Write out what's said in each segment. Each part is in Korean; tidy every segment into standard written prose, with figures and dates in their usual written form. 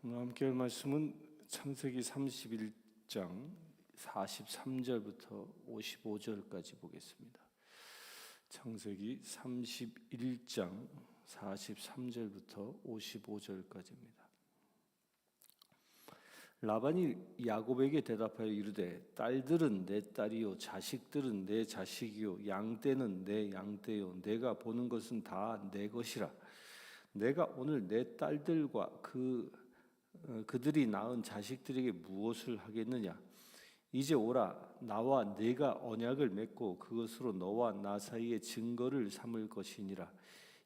오늘 함께 할 말씀은 창세기 31장 43절부터 55절까지 보겠습니다. 창세기 31장 43절부터 55절까지입니다. 라반이 야곱에게 대답하여 이르되 딸들은 내 딸이요 자식들은 내 자식이요 양떼는 내 양떼요 내가 보는 것은 다 내 것이라. 내가 오늘 내 딸들과 그들이 낳은 자식들에게 무엇을 하겠느냐? 이제 오라, 나와 네가 언약을 맺고 그것으로 너와 나 사이에 증거를 삼을 것이니라.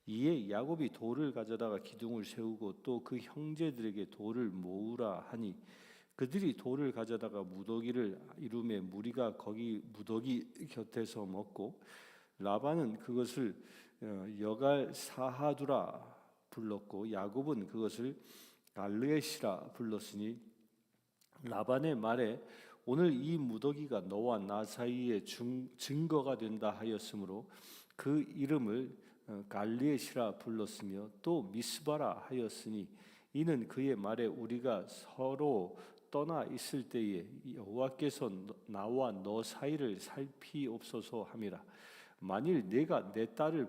이에 야곱이 돌을 가져다가 기둥을 세우고 또 그 형제들에게 돌을 모으라 하니 그들이 돌을 가져다가 무더기를 이루매 무리가 거기 무더기 곁에서 먹고 라반은 그것을 여갈 사하두라 불렀고 야곱은 그것을 갈르에시라 불렀으니 라반의 말에 오늘 이 무더기가 너와 나 사이에 증거가 된다 하였으므로 그 이름을 갈르에시라 불렀으며 또 미스바라 하였으니 이는 그의 말에 우리가 서로 떠나 있을 때에 여호와께서 나와 너 사이를 살피옵소서 함이라. 만일 내가 내 딸을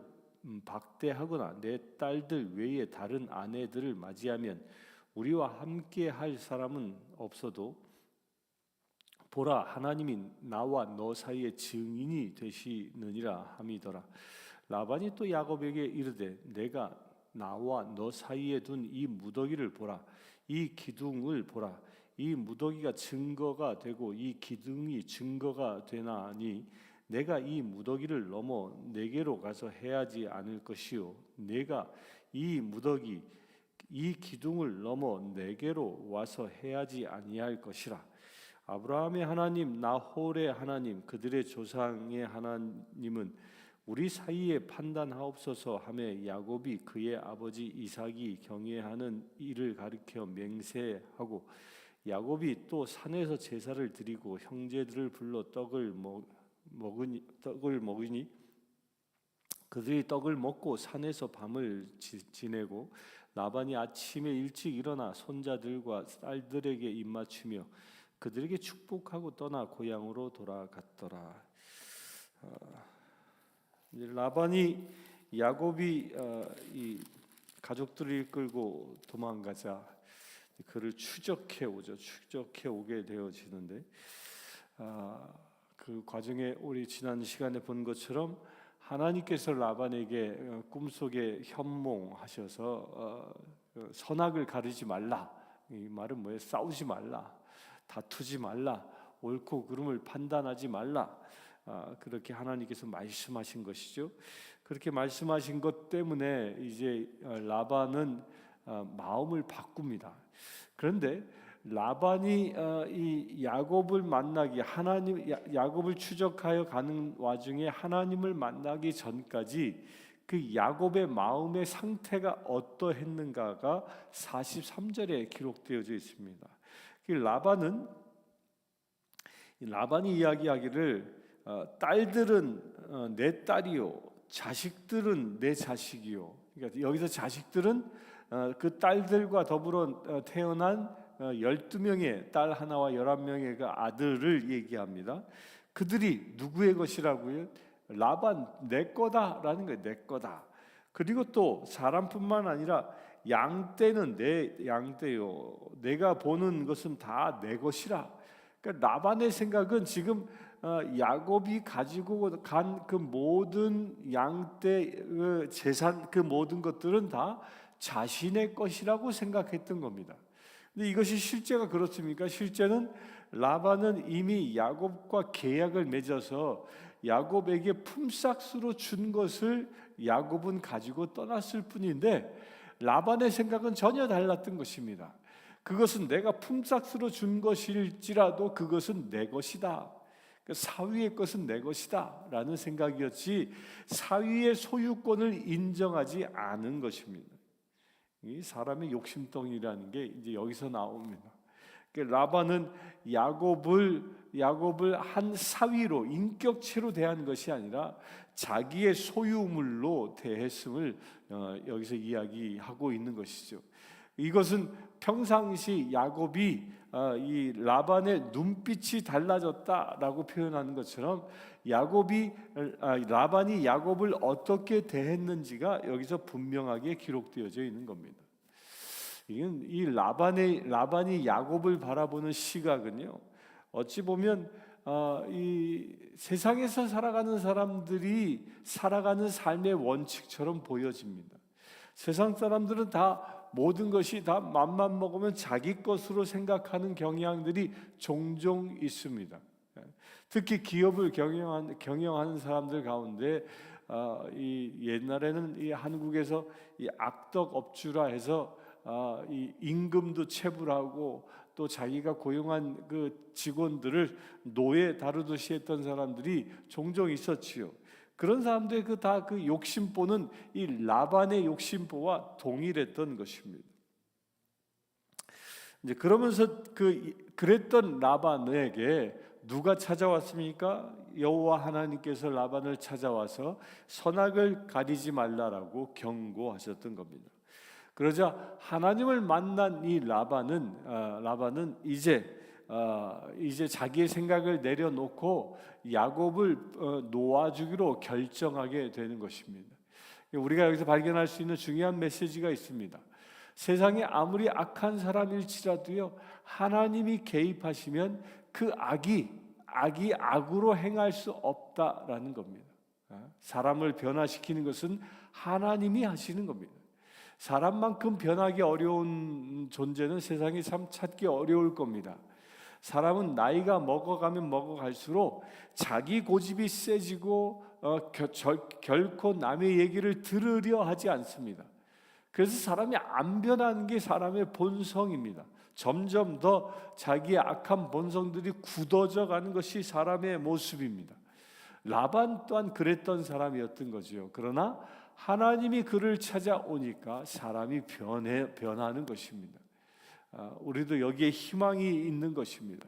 박대하거나 내 딸들 외에 다른 아내들을 맞이하면 우리와 함께 할 사람은 없어도 보라 하나님이 나와 너 사이에 증인이 되시느니라 함이더라. 라반이 또 야곱에게 이르되 내가 나와 너 사이에 둔 이 무더기를 보라. 이 기둥을 보라. 이 무더기가 증거가 되고 이 기둥이 증거가 되나니 내가 이 무더기를 넘어 내게로 가서 해하지 않을 것이요 내가 이 무더기 이 기둥을 넘어 내게로 와서 해하지 아니할 것이라. 아브라함의 하나님 나홀의 하나님 그들의 조상의 하나님은 우리 사이에 판단하옵소서 하며 야곱이 그의 아버지 이삭이 경외하는 일을 가리켜 맹세하고 야곱이 또 산에서 제사를 드리고 형제들을 불러 떡을 먹으니 그들이 떡을 먹고 산에서 밤을 지내고 라반이 아침에 일찍 일어나 손자들과 딸들에게 입맞추며 그들에게 축복하고 떠나 고향으로 돌아갔더라. 라반이 야곱이 이 가족들을 이끌고 도망가자 그를 추적해 오게 되어지는데 그 과정에 우리 지난 시간에 본 것처럼 하나님께서 라반에게 꿈속에 현몽하셔서 선악을 가르지 말라. 이 말은 뭐예요? 싸우지 말라, 다투지 말라, 옳고 그름을 판단하지 말라. 그렇게 하나님께서 말씀하신 것이죠. 그렇게 말씀하신 것 때문에 이제 라반은 마음을 바꿉니다. 그런데 라반이 이 야곱을 만나기 야곱을 추적하여 가는 와중에 하나님을 만나기 전까지 그 야곱의 마음의 상태가 어떠했는가가 43절에 기록되어져 있습니다. 라반이 이야기하기를 딸들은 내 딸이요 자식들은 내 자식이요. 그러니까 여기서 자식들은 그 딸들과 더불어 태어난 12명의 딸 하나와 11명의 그 아들을 얘기합니다. 그들이 누구의 것이라고요? 라반 내 거다라는 거예요. 내 거다. 그리고 또 사람뿐만 아니라 양떼는 내 양떼요. 내가 보는 것은 다 내 것이라. 그러니까 라반의 생각은 지금 야곱이 가지고 간 그 모든 양떼 재산 그 모든 것들은 다 자신의 것이라고 생각했던 겁니다. 근데 이것이 실제가 그렇습니까? 실제는 라반은 이미 야곱과 계약을 맺어서 야곱에게 품삯으로 준 것을 야곱은 가지고 떠났을 뿐인데 라반의 생각은 전혀 달랐던 것입니다. 그것은 내가 품삯으로 준 것일지라도 그것은 내 것이다. 사위의 것은 내 것이다 라는 생각이었지 사위의 소유권을 인정하지 않은 것입니다. 이 사람의 욕심덩이라는 게 이제 여기서 나옵니다. 라반은 야곱을 한 사위로 인격체로 대한 것이 아니라 자기의 소유물로 대했음을 여기서 이야기하고 있는 것이죠. 이것은 평상시 야곱이 이 라반의 눈빛이 달라졌다라고 표현하는 것처럼 라반이 야곱을 어떻게 대했는지가 여기서 분명하게 기록되어져 있는 겁니다. 이건 이 라반이 야곱을 바라보는 시각은요, 어찌 보면 이 세상에서 살아가는 사람들이 살아가는 삶의 원칙처럼 보여집니다. 세상 사람들은 다 모든 것이 다 맘만 먹으면 자기 것으로 생각하는 경향들이 종종 있습니다. 특히 기업을 경영하는 사람들 가운데 이 옛날에는 이 한국에서 이 악덕 업주라 해서 이 임금도 체불하고 또 자기가 고용한 그 직원들을 노예 다루듯이 했던 사람들이 종종 있었지요. 그런 사람들의 그 욕심보는 이 라반의 욕심보와 동일했던 것입니다. 이제 그러면서 그랬던 라반에게 누가 찾아왔습니까? 여호와 하나님께서 라반을 찾아와서 선악을 가리지 말라라고 경고하셨던 겁니다. 그러자 하나님을 만난 이 라반은 이제 자기의 생각을 내려놓고 야곱을 놓아주기로 결정하게 되는 것입니다. 우리가 여기서 발견할 수 있는 중요한 메시지가 있습니다. 세상에 아무리 악한 사람일지라도요, 하나님이 개입하시면 그 악이 악으로 행할 수 없다라는 겁니다. 사람을 변화시키는 것은 하나님이 하시는 겁니다. 사람만큼 변하기 어려운 존재는 세상에 참 찾기 어려울 겁니다. 사람은 나이가 먹어가면 먹어갈수록 자기 고집이 세지고 결코 남의 얘기를 들으려 하지 않습니다. 그래서 사람이 안 변하는 게 사람의 본성입니다. 점점 더 자기의 악한 본성들이 굳어져 가는 것이 사람의 모습입니다. 라반 또한 그랬던 사람이었던 거죠. 그러나 하나님이 그를 찾아오니까 사람이 변하는 것입니다. 우리도 여기에 희망이 있는 것입니다.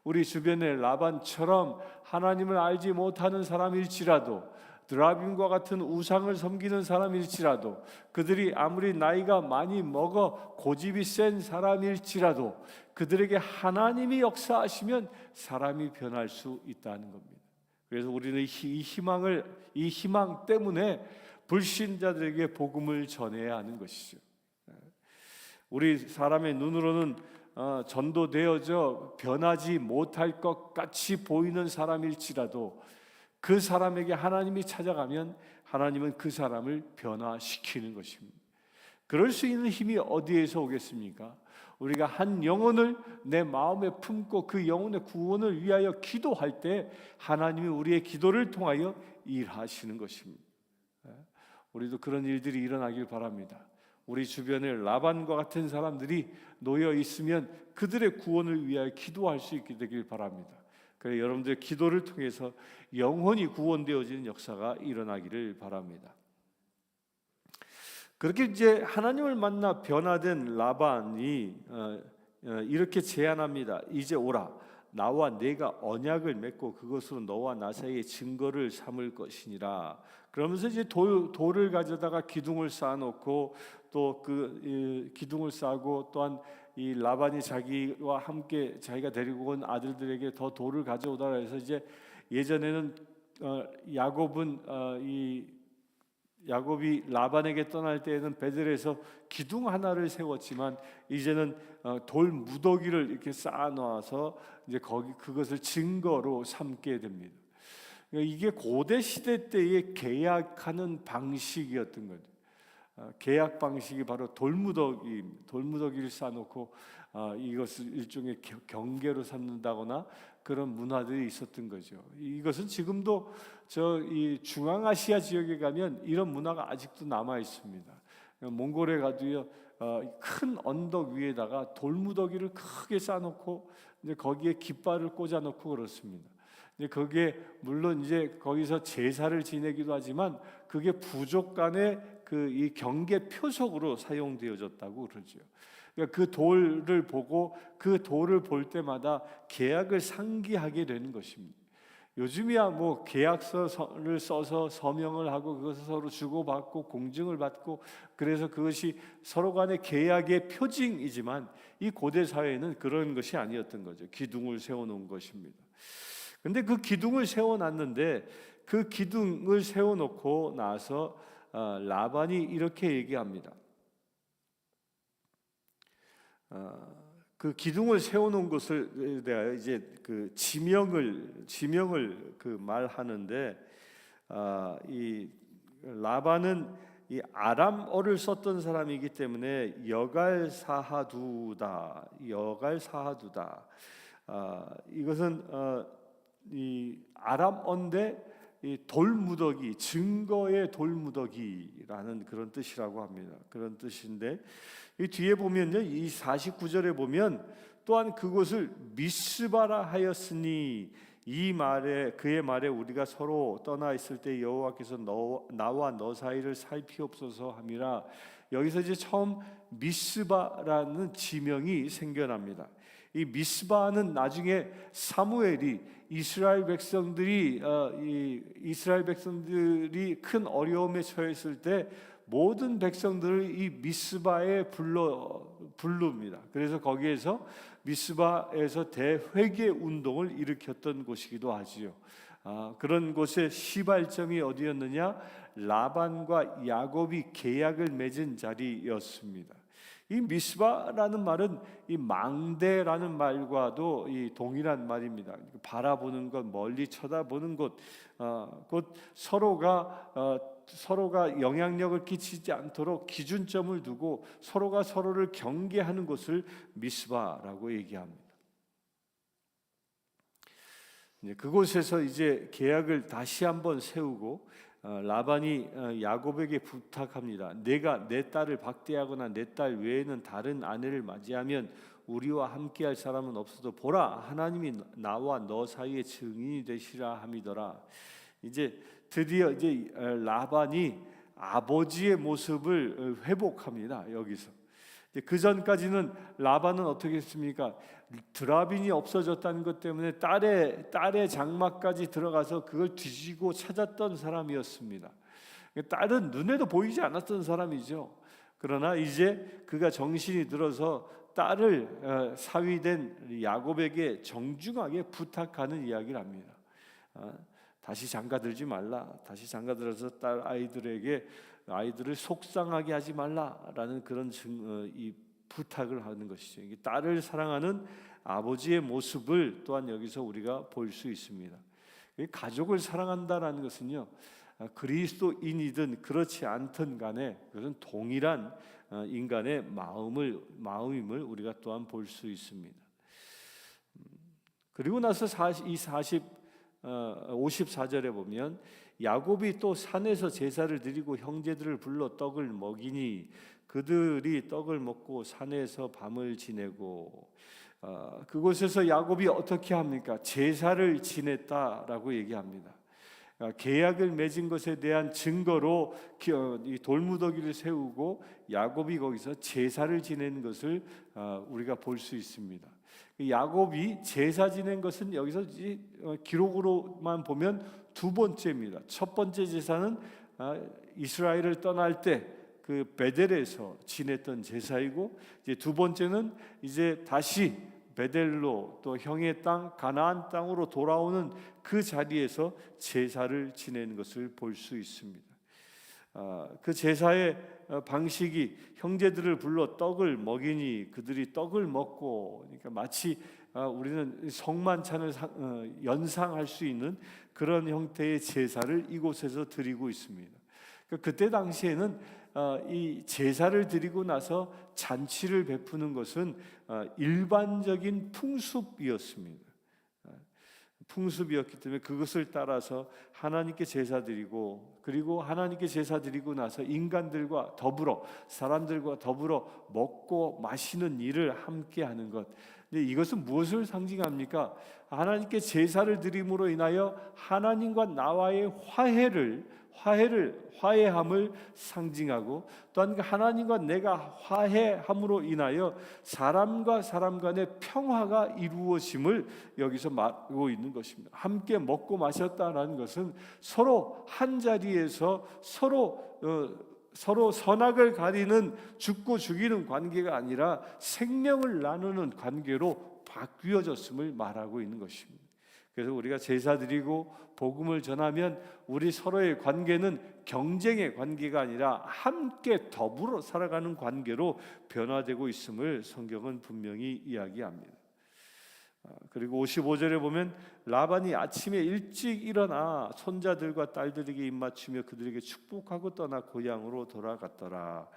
우리 주변에 라반처럼 하나님을 알지 못하는 사람일지라도, 드라빔과 같은 우상을 섬기는 사람일지라도, 그들이 아무리 나이가 많이 먹어 고집이 센 사람일지라도 그들에게 하나님이 역사하시면 사람이 변할 수 있다는 겁니다. 그래서 우리는 이 희망 때문에 불신자들에게 복음을 전해야 하는 것이죠. 우리 사람의 눈으로는 전도되어져 변하지 못할 것 같이 보이는 사람일지라도 그 사람에게 하나님이 찾아가면 하나님은 그 사람을 변화시키는 것입니다. 그럴 수 있는 힘이 어디에서 오겠습니까? 우리가 한 영혼을 내 마음에 품고 그 영혼의 구원을 위하여 기도할 때 하나님이 우리의 기도를 통하여 일하시는 것입니다. 우리도 그런 일들이 일어나길 바랍니다. 우리 주변에 라반과 같은 사람들이 놓여 있으면 그들의 구원을 위하여 기도할 수 있게 되길 바랍니다. 그래서 여러분들의 기도를 통해서 영혼이 구원되어지는 역사가 일어나기를 바랍니다. 그렇게 이제 하나님을 만나 변화된 라반이 이렇게 제안합니다. 이제 오라. 나와 내가 언약을 맺고 그것으로 너와 나 사이의 증거를 삼을 것이니라. 그러면서 이제 돌을 가져다가 기둥을 쌓아놓고 또 그 기둥을 쌓고 또한 이 라반이 자기와 함께 자기가 데리고 온 아들들에게 더 돌을 가져오더라 해서 이제 예전에는 야곱이 라반에게 떠날 때에는 베들에서 기둥 하나를 세웠지만 이제는 돌 무더기를 이렇게 쌓아놓아서 이제 그것을 증거로 삼게 됩니다. 이게 고대 시대 때의 계약하는 방식이었던 거죠. 계약 방식이 바로 돌무더기를 쌓아놓고 이것을 일종의 경계로 삼는다거나 그런 문화들이 있었던 거죠. 이것은 지금도 이 중앙아시아 지역에 가면 이런 문화가 아직도 남아 있습니다. 몽골에 가도요, 큰 언덕 위에다가 돌무더기를 크게 쌓아놓고 이제 거기에 깃발을 꽂아놓고 그렇습니다. 이제 그게 물론 이제 거기서 제사를 지내기도 하지만 그게 부족 간의 이 경계 표석으로 사용되어졌다고 그러죠. 그러니까 그 돌을 보고 그 돌을 볼 때마다 계약을 상기하게 되는 것입니다. 요즘이야 뭐 계약서를 써서 서명을 하고 그것을 서로 주고받고 공증을 받고, 그래서 그것이 서로 간의 계약의 표징이지만 이 고대 사회에는 그런 것이 아니었던 거죠. 기둥을 세워놓은 것입니다. 근데 그 기둥을 세워놨는데, 그 기둥을 세워놓고 나서 라반이 이렇게 얘기합니다. 그 기둥을 세워놓은 것을 대하여 이제 그 지명을 그 말하는데, 이 라반은 이 아람어를 썼던 사람이기 때문에 여갈사하두다, 이것은 이 아람어인데 이 돌무더기, 증거의 돌무더기라는 그런 뜻이라고 합니다. 그런 뜻인데, 이 뒤에 보면요, 이 49절에 보면 또한 그곳을 미스바라 하였으니, 이 말에, 그의 말에 우리가 서로 떠나 있을 때 여호와께서 나와 너 사이를 살피옵소서 함이라. 여기서 이제 처음 미스바라는 지명이 생겨납니다. 이 미스바는 나중에 사무엘이 이스라엘 백성들이 큰 어려움에 처했을 때 모든 백성들을 이 미스바에 부릅니다. 그래서 거기에서 미스바에서 대회개 운동을 일으켰던 곳이기도 하지요. 그런 곳의 시발점이 어디였느냐? 라반과 야곱이 계약을 맺은 자리였습니다. 이 미스바라는 말은 이 망대라는 말과도 이 동일한 말입니다. 바라보는 것, 멀리 쳐다보는 것, 곧 서로가 영향력을 끼치지 않도록 기준점을 두고 서로가 서로를 경계하는 것을 미스바라고 얘기합니다. 그곳에서 이제 계약을 다시 한번 세우고 라반이 야곱에게 부탁합니다. 내가 내 딸을 박대하거나 내 딸 외에는 다른 아내를 맞이하면 우리와 함께할 사람은 없어도 보라, 하나님이 나와 너 사이의 증인이 되시라 함이더라. 이제 드디어 이제 라반이 아버지의 모습을 회복합니다. 여기서 그 전까지는 라반은 어떻게 했습니까? 드라빈이 없어졌다는 것 때문에 딸의 장막까지 들어가서 그걸 뒤지고 찾았던 사람이었습니다. 딸은 눈에도 보이지 않았던 사람이죠. 그러나 이제 그가 정신이 들어서 딸을 사위된 야곱에게 정중하게 부탁하는 이야기를 합니다. 다시 장가들지 말라. 다시 장가들어서 아이들을 속상하게 하지 말라라는 그런 이 부탁을 하는 것이죠. 딸을 사랑하는 아버지의 모습을 또한 여기서 우리가 볼 수 있습니다. 가족을 사랑한다라는 것은요, 그리스도인이든 그렇지 않든 간에 그것은 동일한 인간의 마음임을 우리가 또한 볼 수 있습니다. 그리고 나서 54절에 보면 야곱이 또 산에서 제사를 드리고 형제들을 불러 떡을 먹이니 그들이 떡을 먹고 산에서 밤을 지내고, 그곳에서 야곱이 어떻게 합니까? 제사를 지냈다라고 얘기합니다. 계약을 맺은 것에 대한 증거로 이 돌무더기를 세우고 야곱이 거기서 제사를 지낸 것을 우리가 볼 수 있습니다. 야곱이 제사 지낸 것은 여기서 기록으로만 보면 두 번째입니다. 첫 번째 제사는 이스라엘을 떠날 때 그 베델에서 지냈던 제사이고, 이제 두 번째는 이제 다시 베델로 또 형의 땅 가나안 땅으로 돌아오는 그 자리에서 제사를 지내는 것을 볼 수 있습니다. 그 제사의 방식이 형제들을 불러 떡을 먹이니 그들이 떡을 먹고, 그러니까 마치 우리는 성만찬을 연상할 수 있는 그런 형태의 제사를 이곳에서 드리고 있습니다. 그때 당시에는 이 제사를 드리고 나서 잔치를 베푸는 것은 일반적인 풍습이었습니다. 풍습이었기 때문에 그것을 따라서 하나님께 제사 드리고, 그리고 하나님께 제사 드리고 나서 사람들과 더불어 먹고 마시는 일을 함께 하는 것. 근데 이것은 무엇을 상징합니까? 하나님께 제사를 드림으로 인하여 하나님과 나와의 화해함을 상징하고, 또한 하나님과 내가 화해함으로 인하여 사람과 사람 간의 평화가 이루어짐을 여기서 말하고 있는 것입니다. 함께 먹고 마셨다라는 것은 서로 한 자리에서 서로 선악을 가리는 죽고 죽이는 관계가 아니라 생명을 나누는 관계로 바뀌어졌음을 말하고 있는 것입니다. 그래서 우리가 제사 드리고 복음을 전하면 우리 서로의 관계는 경쟁의 관계가 아니라 함께 더불어 살아가는 관계로 변화되고 있음을 성경은 분명히 이야기합니다. 그리고 55절에 보면 라반이 아침에 일찍 일어나 손자들과 딸들에게 입맞추며 그들에게 축복하고 떠나 고향으로 돌아갔더라.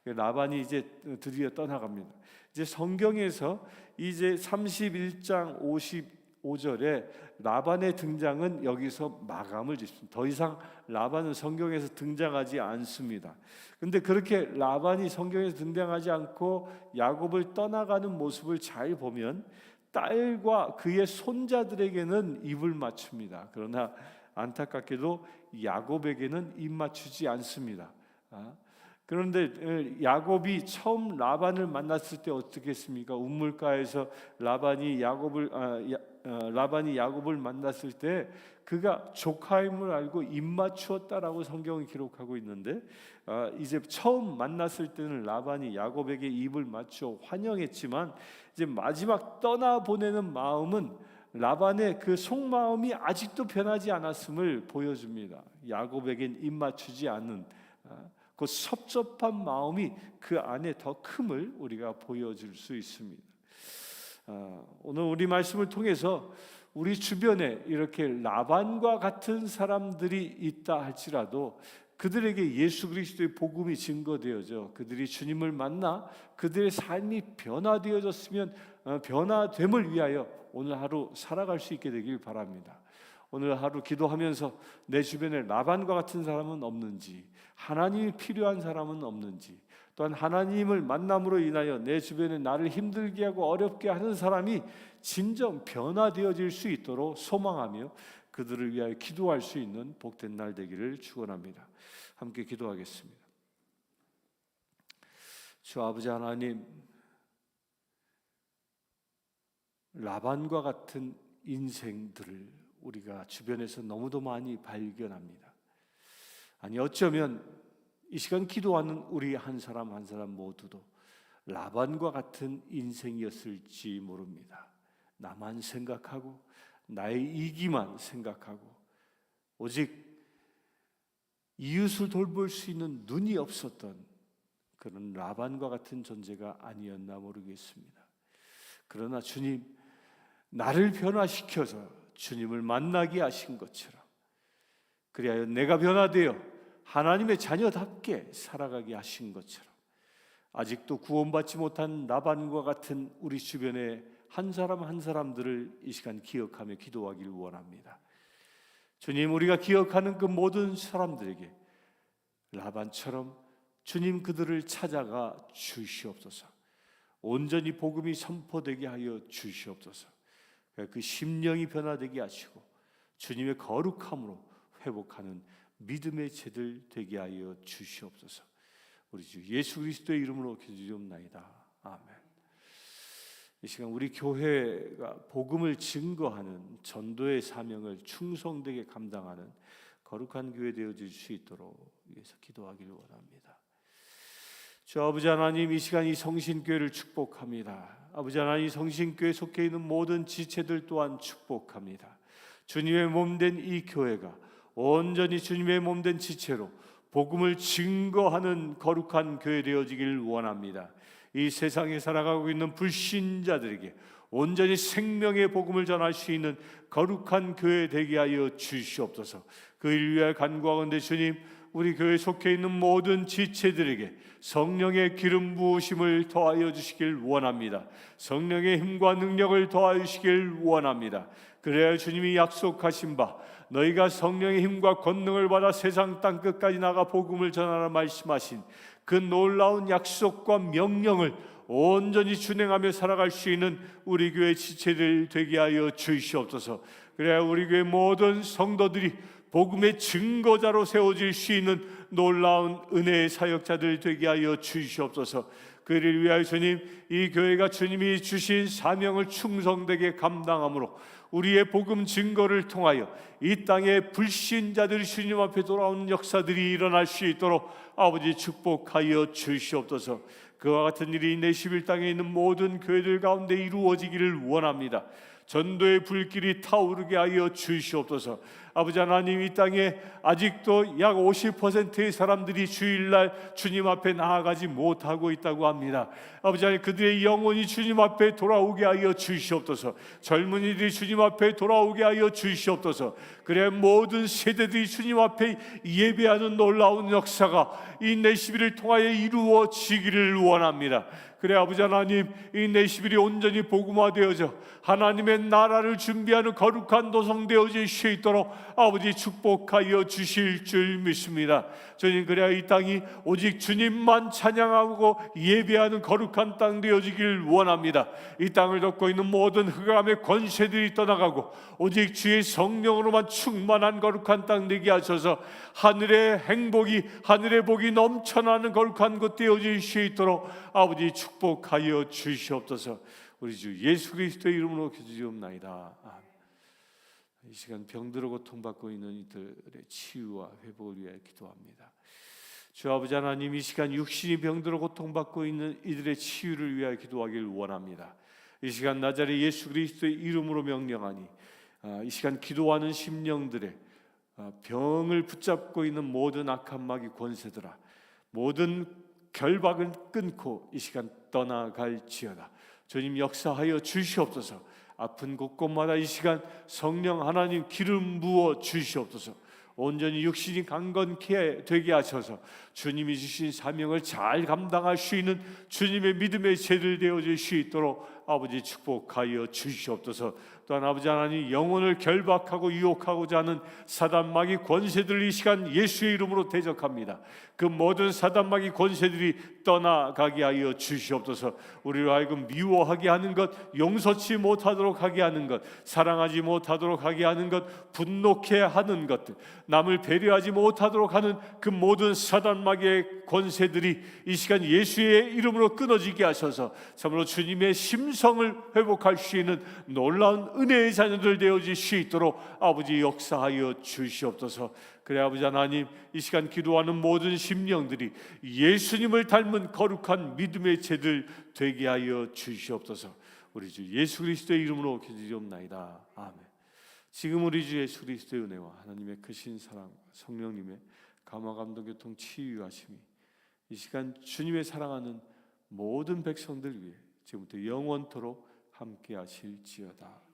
라반이 이제 드디어 떠나갑니다. 이제 성경에서 이제 31장 55절에 라반의 등장은 여기서 마감을 짓습니다. 더 이상 라반은 성경에서 등장하지 않습니다. 근데 그렇게 라반이 성경에서 등장하지 않고 야곱을 떠나가는 모습을 잘 보면 딸과 그의 손자들에게는 입을 맞춥니다. 그러나 안타깝게도 야곱에게는 입 맞추지 않습니다. 그런데 야곱이 처음 라반을 만났을 때 어떻게 했습니까? 우물가에서 라반이 야곱을 만났을 때 그가 조카임을 알고 입 맞추었다라고 성경은 기록하고 있는데, 이제 처음 만났을 때는 라반이 야곱에게 입을 맞추어 환영했지만 이제 마지막 떠나보내는 마음은 라반의 그 속마음이 아직도 변하지 않았음을 보여줍니다. 야곱에겐 입 맞추지 않는 그 섭섭한 마음이 그 안에 더 큼을 우리가 보여줄 수 있습니다. 오늘 우리 말씀을 통해서 우리 주변에 이렇게 라반과 같은 사람들이 있다 할지라도 그들에게 예수 그리스도의 복음이 증거되어져 그들이 주님을 만나 그들의 삶이 변화됨을 위하여 오늘 하루 살아갈 수 있게 되길 바랍니다. 오늘 하루 기도하면서 내 주변에 라반과 같은 사람은 없는지, 하나님이 필요한 사람은 없는지, 또한 하나님을 만남으로 인하여 내 주변에 나를 힘들게 하고 어렵게 하는 사람이 진정 변화되어질 수 있도록 소망하며 그들을 위하여 기도할 수 있는 복된 날 되기를 축원합니다. 함께 기도하겠습니다. 주 아버지 하나님, 라반과 같은 인생들을 우리가 주변에서 너무도 많이 발견합니다. 아니 어쩌면 이 시간 기도하는 우리 한 사람 한 사람 모두도 라반과 같은 인생이었을지 모릅니다. 나만 생각하고 나의 이기만 생각하고 오직 이웃을 돌볼 수 있는 눈이 없었던 그런 라반과 같은 존재가 아니었나 모르겠습니다. 그러나 주님, 나를 변화시켜서 주님을 만나게 하신 것처럼 그리하여 내가 변화되어 하나님의 자녀답게 살아가게 하신 것처럼 아직도 구원받지 못한 라반과 같은 우리 주변의 한 사람 한 사람들을 이 시간 기억하며 기도하기를 원합니다. 주님, 우리가 기억하는 그 모든 사람들에게 라반처럼 주님 그들을 찾아가 주시옵소서. 온전히 복음이 선포되게 하여 주시옵소서. 그 심령이 변화되게 하시고 주님의 거룩함으로 회복하는 믿음의 제들 되게 하여 주시옵소서. 우리 주 예수 그리스도의 이름으로 기도드리옵나이다. 아멘. 이 시간 우리 교회가 복음을 증거하는 전도의 사명을 충성되게 감당하는 거룩한 교회 되어질 수 있도록 위해서 기도하기를 원합니다. 주 아버지 하나님, 이 시간 이 성신교회를 축복합니다. 아버지 하나님, 성신교회에 속해 있는 모든 지체들 또한 축복합니다. 주님의 몸된 이 교회가 온전히 주님의 몸된 지체로 복음을 증거하는 거룩한 교회 되어지길 원합니다. 이 세상에 살아가고 있는 불신자들에게 온전히 생명의 복음을 전할 수 있는 거룩한 교회 되게 하여 주시옵소서. 그 일 위하여 간구하건대 주님, 우리 교회에 속해 있는 모든 지체들에게 성령의 기름 부으심을 더하여 주시길 원합니다. 성령의 힘과 능력을 더하여 주시길 원합니다. 그래야 주님이 약속하신 바 너희가 성령의 힘과 권능을 받아 세상 땅끝까지 나가 복음을 전하라 말씀하신 그 놀라운 약속과 명령을 온전히 준행하며 살아갈 수 있는 우리 교회 지체들 되게 하여 주시옵소서. 그래야 우리 교회 모든 성도들이 복음의 증거자로 세워질 수 있는 놀라운 은혜의 사역자들 되게 하여 주시옵소서. 그를 위하여 주님, 이 교회가 주님이 주신 사명을 충성되게 감당함으로 우리의 복음 증거를 통하여 이 땅의 불신자들이 주님 앞에 돌아오는 역사들이 일어날 수 있도록 아버지 축복하여 주시옵소서. 그와 같은 일이 내 11 땅에 있는 모든 교회들 가운데 이루어지기를 원합니다. 전도의 불길이 타오르게 하여 주시옵소서. 아버지 하나님, 이 땅에 아직도 약 50%의 사람들이 주일날 주님 앞에 나아가지 못하고 있다고 합니다. 아버지 하나님, 그들의 영혼이 주님 앞에 돌아오게 하여 주시옵소서. 젊은이들이 주님 앞에 돌아오게 하여 주시옵소서. 그래 모든 세대들이 주님 앞에 예배하는 놀라운 역사가 이 내시비를 통하여 이루어지기를 원합니다. 그래 아버지 하나님, 이 내시빌이 온전히 복음화되어져 하나님의 나라를 준비하는 거룩한 도성 되어질 수 있도록 아버지 축복하여 주실 줄 믿습니다. 주님, 그래야 이 땅이 오직 주님만 찬양하고 예배하는 거룩한 땅 되어지길 원합니다. 이 땅을 덮고 있는 모든 흑암의 권세들이 떠나가고 오직 주의 성령으로만 충만한 거룩한 땅 되게 하셔서 하늘의 행복이, 하늘의 복이 넘쳐나는 거룩한 곳 되어질 수 있도록 아버지 축복하여 주시옵소서. 우리 주 예수 그리스도의 이름으로 기도드리옵나이다. 아멘. 이 시간 병들어 고통받고 있는 이들의 치유와 회복을 위하여 기도합니다. 주 아버지 하나님, 이 시간 육신이 병들어 고통받고 있는 이들의 치유를 위하여 기도하기를 원합니다. 이 시간 나자렛 예수 그리스도의 이름으로 명령하니 이 시간 기도하는 심령들의 병을 붙잡고 있는 모든 악한 마귀 권세들아, 모든 결박을 끊고 이 시간 떠나갈지어다. 주님 역사하여 주시옵소서. 아픈 곳곳마다 이 시간 성령 하나님 기름 부어 주시옵소서. 온전히 육신이 강건케 되게 하셔서 주님이 주신 사명을 잘 감당할 수 있는 주님의 믿음의 제들 되어질 수 있도록 아버지 축복하여 주시옵소서. 또한 아버지 하나님, 영혼을 결박하고 유혹하고자 하는 사단 마귀 권세들 이 시간 예수의 이름으로 대적합니다. 그 모든 사단 마귀 권세들이 떠나가게 하여 주시옵소서. 우리로 하여금 미워하게 하는 것, 용서치 못하도록 하게 하는 것, 사랑하지 못하도록 하게 하는 것, 분노케 하는 것들, 남을 배려하지 못하도록 하는 그 모든 사단 마귀의 권세들이 이 시간 예수의 이름으로 끊어지게 하셔서 참으로 주님의 심성을 회복할 수 있는 놀라운 은혜의 자녀들 되어질 수 있도록 아버지 역사하여 주시옵소서. 그래 아버지 하나님, 이 시간 기도하는 모든 심령들이 예수님을 닮은 거룩한 믿음의 제들 되게 하여 주시옵소서. 우리 주 예수 그리스도의 이름으로 기도드리옵나이다. 아멘. 지금 우리 주 예수 그리스도의 은혜와 하나님의 크신 사랑, 성령님의 감화 감동 교통 치유하심이 이 시간 주님의 사랑하는 모든 백성들 위해 지금부터 영원토록 함께 하실지어다.